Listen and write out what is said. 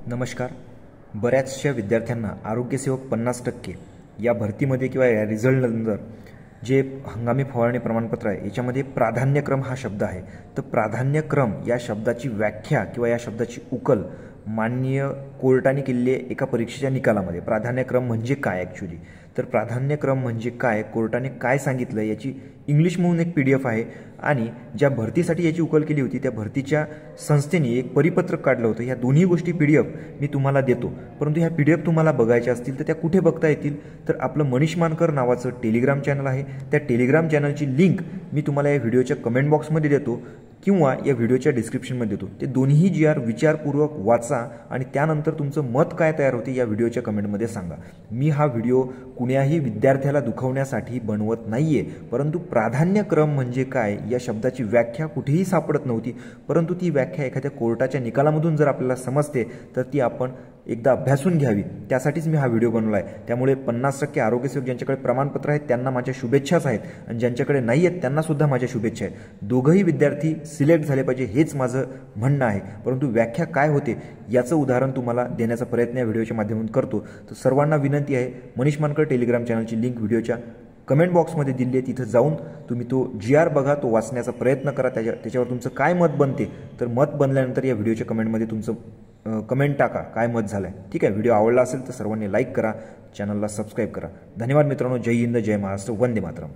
नमस्कार. बऱ्याचशा विद्यार्थ्यांना आरोग्यसेवक 50% या भरतीमध्ये किंवा या रिझल्टनंतर जे हंगामी फवारणी प्रमाणपत्र आहे याच्यामध्ये प्राधान्यक्रम हा शब्द आहे. तर प्राधान्यक्रम या शब्दाची व्याख्या किंवा या शब्दाची उकल माननीय कोर्टाने केलेली आहे एका परीक्षेच्या निकालामध्ये. प्राधान्यक्रम म्हणजे काय ॲक्च्युली, तर प्राधान्यक्रम म्हणजे काय, कोर्टाने काय सांगितलं याची इंग्लिश म्हणून एक PDF आहे आणि ज्या भरतीसाठी याची उकल केली होती त्या भरतीच्या संस्थेने एक परिपत्रक काढलं होतं. ह्या दोन्ही गोष्टी PDF मी तुम्हाला देतो, परंतु ह्या PDF तुम्हाला बघायच्या असतील तर त्या कुठे बघता येतील, तर आपलं मनीष मानकर नावाचं टेलिग्राम चॅनल आहे. त्या टेलिग्राम चॅनलची लिंक मी तुम्हाला या व्हिडिओच्या कमेंट बॉक्समध्ये देतो किंवा या व्हिडिओच्या डिस्क्रिप्शनमध्ये देतो. ते दोन्ही GR विचारपूर्वक वाचा आणि त्यानंतर तुमचं मत काय तयार होते या व्हिडिओच्या कमेंटमध्ये सांगा. मी हा व्हिडिओ कुण्याही विद्यार्थ्याला दुखवण्यासाठी बनवत नाहीये, परंतु प्राधान्यक्रम म्हणजे काय या शब्दाची व्याख्या कुठेही सापडत नव्हती, परंतु ती व्याख्या एखाद्या कोर्टाच्या निकालामधून जर आपल्याला समजते तर ती आपण एकदा अभ्यासून घ्यावी. त्यासाठीच मी हा व्हिडिओ बनवला आहे. त्यामुळे 50% आरोग्यसेवक ज्यांच्याकडे प्रमाणपत्र आहेत त्यांना माझ्या शुभेच्छाच आहेत आणि ज्यांच्याकडे नाही आहेत त्यांना सुद्धा माझ्या शुभेच्छा आहेत. दोघंही विद्यार्थी सिलेक्ट झाले पाहिजे हेच माझं म्हणणं आहे, परंतु व्याख्या काय होते याचं उदाहरण तुम्हाला देण्याचा प्रयत्न या व्हिडिओच्या माध्यमातून करतो. तर सर्वांना विनंती आहे, मनीष मानकर टेलिग्राम चॅनलची लिंक व्हिडिओच्या कमेंट बॉक्समध्ये दिली आहे, तिथं जाऊन तुम्ही तो GR बघा, तो वाचण्याचा प्रयत्न करा. त्याच्यावर तुमचं काय मत बनते तर मत बनल्यानंतर या व्हिडिओच्या कमेंटमध्ये तुमचं कमेंट टाका काय मत झालं आहे. ठीक आहे. व्हिडिओ आवडला असेल तर सर्वांनी लाईक करा, चॅनलला सबस्क्राईब करा. धन्यवाद मित्रांनो. जय हिंद, जय महाराष्ट्र, वंदे मातरम.